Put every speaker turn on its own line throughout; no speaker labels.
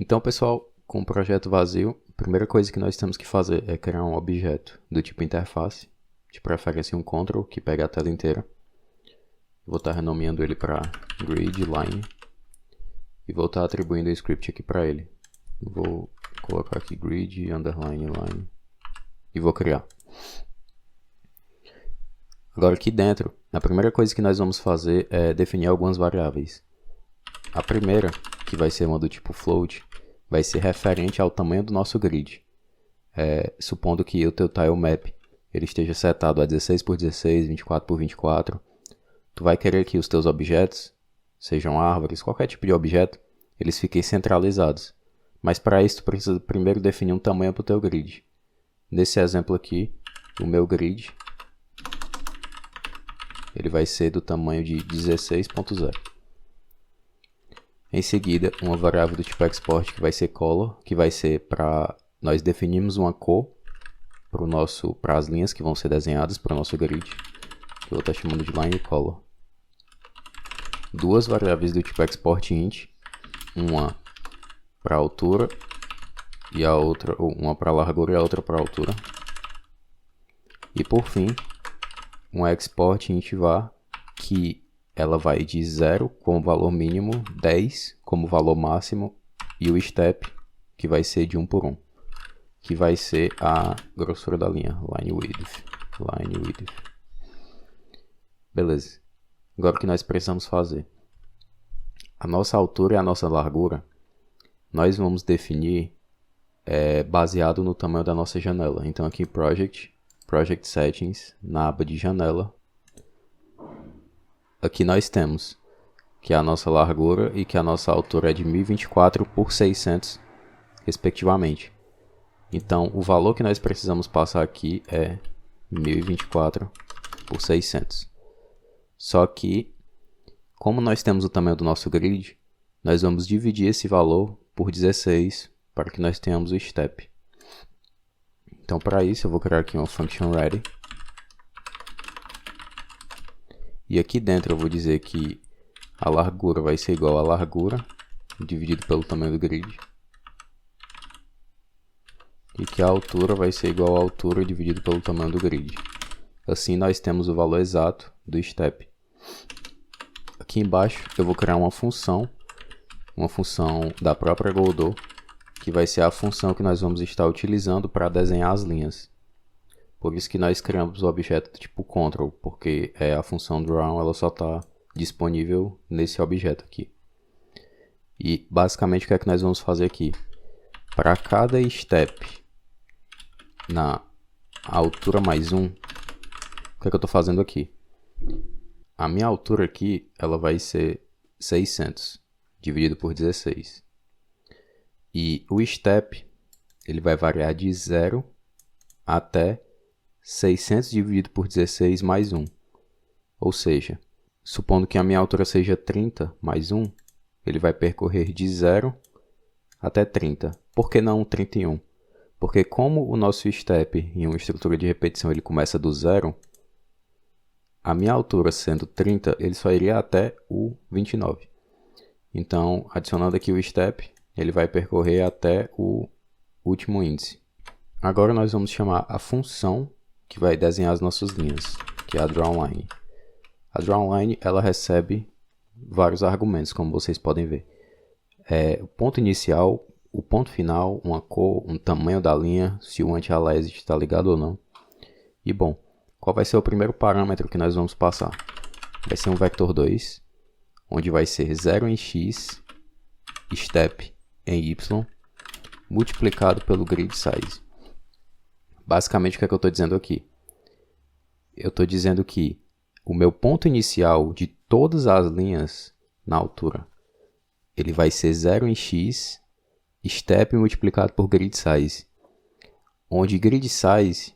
Então, pessoal, com o projeto vazio, a primeira coisa que nós temos que fazer é criar um objeto do tipo interface, de preferência um control, que pega a tela inteira. Vou estar renomeando ele para grid line e vou estar atribuindo o script aqui para ele. Vou colocar aqui grid underline line e vou criar. Agora aqui dentro, a primeira coisa que nós vamos fazer é definir algumas variáveis. A primeira, que vai ser uma do tipo float, vai ser referente ao tamanho do nosso grid. Supondo que o teu tile map ele esteja setado a 16 por 16, 24 por 24, tu vai querer que os teus objetos, sejam árvores, qualquer tipo de objeto, eles fiquem centralizados. Mas para isso tu precisa primeiro definir um tamanho para o teu grid. Nesse exemplo aqui, o meu grid ele vai ser do tamanho de 16.0. Em seguida, uma variável do tipo export que vai ser color, que vai ser para nós definirmos uma cor para as linhas que vão ser desenhadas para o nosso grid, que eu vou estar chamando de line color. Duas variáveis do tipo export int, uma para altura e a outra, ou uma para largura e a outra para altura. E por fim, um export int var, que ela vai de 0 como valor mínimo, 10 como valor máximo e o step, que vai ser de 1 por 1, que vai ser a grossura da linha, line width. Beleza. Agora o que nós precisamos fazer? A nossa altura e a nossa largura, nós vamos definir baseado no tamanho da nossa janela. Então aqui em Project Settings, na aba de janela, aqui nós temos que a nossa largura e que a nossa altura é de 1024 por 600, respectivamente. Então, o valor que nós precisamos passar aqui é 1024 por 600. Só que, como nós temos o tamanho do nosso grid, nós vamos dividir esse valor por 16 para que nós tenhamos o step. Então, para isso, eu vou criar aqui uma function ready. E aqui dentro eu vou dizer que a largura vai ser igual a largura dividido pelo tamanho do grid. E que a altura vai ser igual a altura dividido pelo tamanho do grid. Assim nós temos o valor exato do step. Aqui embaixo eu vou criar uma função da própria Godot, que vai ser a função que nós vamos estar utilizando para desenhar as linhas. Por isso que nós criamos o objeto do tipo control, porque a função draw ela só está disponível nesse objeto aqui. E basicamente o que é que nós vamos fazer aqui? Para cada step na altura mais 1, o que é que eu estou fazendo aqui? A minha altura aqui ela vai ser 600 dividido por 16. E o step ele vai variar de 0 até 600 dividido por 16 mais 1. Ou seja, supondo que a minha altura seja 30 mais 1, ele vai percorrer de 0 até 30. Por que não 31? Porque como o nosso step em uma estrutura de repetição ele começa do 0, a minha altura sendo 30, ele só iria até o 29. Então, adicionando aqui o step, ele vai percorrer até o último índice. Agora nós vamos chamar a função que vai desenhar as nossas linhas, que é a drawLine. A drawLine ela recebe vários argumentos, como vocês podem ver. O ponto inicial, o ponto final, uma cor, um tamanho da linha, se o anti-aliased está ligado ou não. E bom, qual vai ser o primeiro parâmetro que nós vamos passar? Vai ser um vector 2, onde vai ser 0 em x, step em y, multiplicado pelo grid size. Basicamente, o que é que eu estou dizendo aqui? Eu estou dizendo que o meu ponto inicial de todas as linhas na altura, ele vai ser 0 em x, step multiplicado por grid size. Onde grid size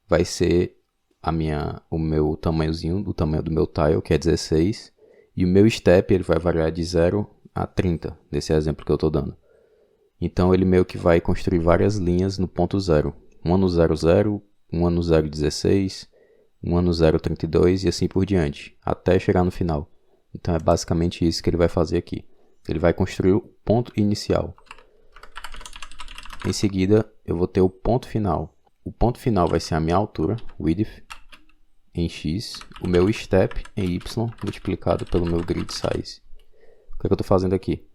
vai ser o meu tamanhozinho, o tamanho do meu tile, que é 16. E o meu step ele vai variar de 0 a 30, nesse exemplo que eu estou dando. Então ele meio que vai construir várias linhas no ponto 0. Uma no 0, 0, uma no 0, 16, uma no 0, 32 e assim por diante, até chegar no final. Então é basicamente isso que ele vai fazer aqui. Ele vai construir o ponto inicial. Em seguida, eu vou ter o ponto final. O ponto final vai ser a minha altura, width, em x, o meu step em y, multiplicado pelo meu grid size. O que é que eu estou fazendo aqui?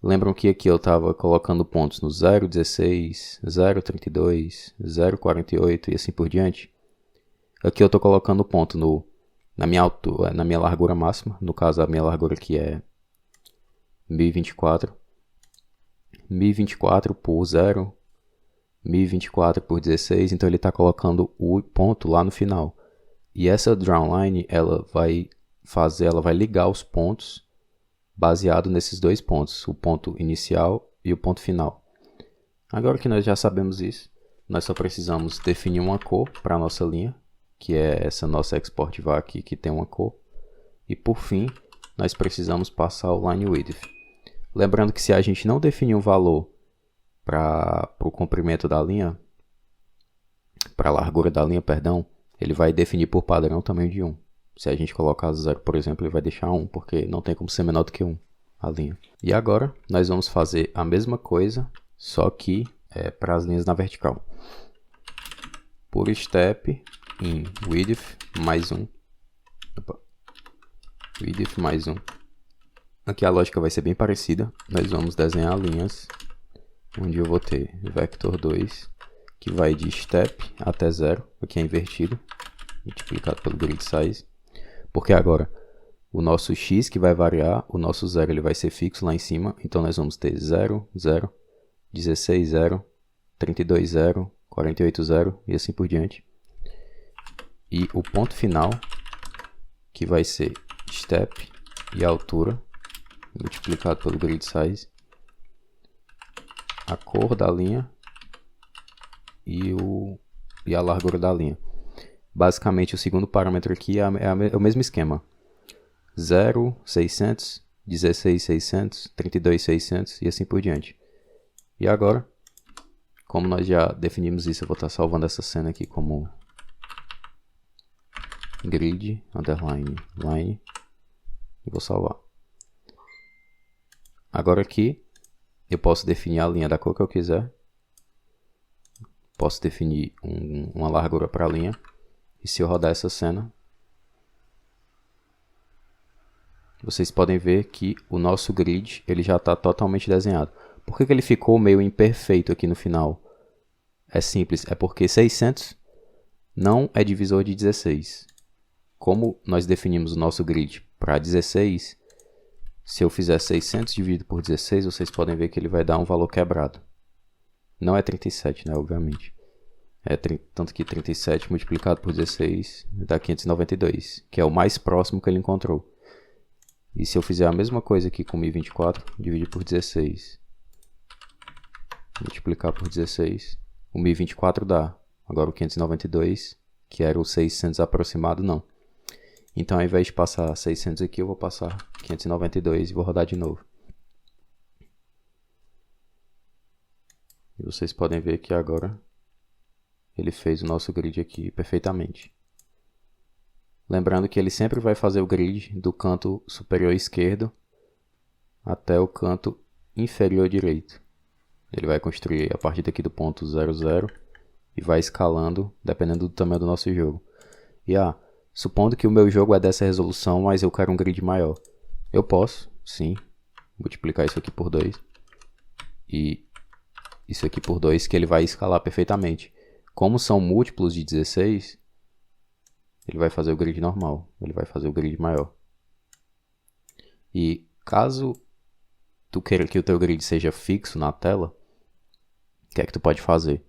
Lembram que aqui eu estava colocando pontos no 0,16, 0,32, 0,48 e assim por diante? Aqui eu estou colocando ponto na minha altura, na minha largura máxima. No caso, a minha largura aqui é 1024. 1024 por 0, 1024 por 16, então ele está colocando o ponto lá no final. E essa drawline, ela vai ligar os pontos baseado nesses dois pontos, o ponto inicial e o ponto final. Agora que nós já sabemos isso, nós só precisamos definir uma cor para a nossa linha, que é essa nossa export var aqui, que tem uma cor. E por fim, nós precisamos passar o line width. Lembrando que se a gente não definir um valor para o comprimento da linha, para a largura da linha, perdão, ele vai definir por padrão o tamanho de 1. Se a gente colocar 0, por exemplo, ele vai deixar 1, porque não tem como ser menor do que 1 a linha. E agora, nós vamos fazer a mesma coisa, só que para as linhas na vertical. Por step em width mais 1. Width mais 1. Aqui a lógica vai ser bem parecida. Nós vamos desenhar linhas, onde eu vou ter vector 2, que vai de step até 0, aqui é invertido, multiplicado pelo grid size. Porque agora o nosso x que vai variar, o nosso 0 ele vai ser fixo lá em cima, então nós vamos ter 0, 0, 16, 0, 32, 0, 48, 0 e assim por diante. E o ponto final, que vai ser step e altura, multiplicado pelo grid size, a cor da linha e a largura da linha. Basicamente, o segundo parâmetro aqui é o mesmo esquema. 0, 600, 16, 600, 32, 600 e assim por diante. E agora, como nós já definimos isso, eu vou estar salvando essa cena aqui como grid, underline, line, e vou salvar. Agora aqui, eu posso definir a linha da cor que eu quiser. Posso definir uma largura para a linha. E se eu rodar essa cena, vocês podem ver que o nosso grid ele já está totalmente desenhado. Por que ele ficou meio imperfeito aqui no final? É simples, é porque 600 não é divisor de 16. Como nós definimos o nosso grid para 16, se eu fizer 600 dividido por 16, vocês podem ver que ele vai dar um valor quebrado. Não é 37, né, obviamente. Tanto que 37 multiplicado por 16 dá 592, que é o mais próximo que ele encontrou. E se eu fizer a mesma coisa aqui com 1024, dividir por 16, multiplicar por 16, o 1024 dá. Agora o 592, que era o 600 aproximado, não. Então ao invés de passar 600 aqui, eu vou passar 592 e vou rodar de novo. E vocês podem ver que agora ele fez o nosso grid aqui perfeitamente. Lembrando que ele sempre vai fazer o grid do canto superior esquerdo até o canto inferior direito. Ele vai construir a partir daqui do ponto 00 e vai escalando dependendo do tamanho do nosso jogo. E supondo que o meu jogo é dessa resolução, mas eu quero um grid maior. Eu posso, sim, multiplicar isso aqui por 2 e isso aqui por 2, que ele vai escalar perfeitamente. Como são múltiplos de 16, ele vai fazer o grid normal, ele vai fazer o grid maior. E caso tu queira que o teu grid seja fixo na tela, o que é que tu pode fazer?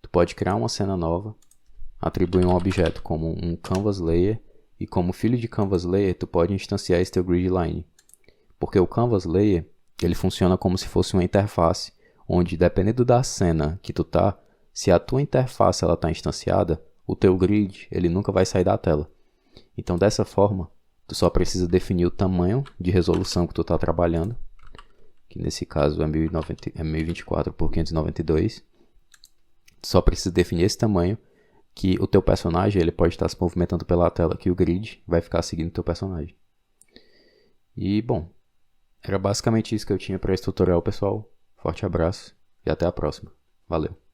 Tu pode criar uma cena nova, atribuir um objeto como um canvas layer, e como filho de canvas layer, tu pode instanciar esse teu grid line. Porque o canvas layer, ele funciona como se fosse uma interface, onde dependendo da cena que tu tá, se a tua interface ela tá instanciada, o teu grid ele nunca vai sair da tela. Então dessa forma, tu só precisa definir o tamanho de resolução que tu tá trabalhando, que nesse caso é 1024 por 592. Tu só precisa definir esse tamanho, que o teu personagem ele pode estar se movimentando pela tela, que o grid vai ficar seguindo o teu personagem. E bom, era basicamente isso que eu tinha para esse tutorial, pessoal. Forte abraço e até a próxima. Valeu!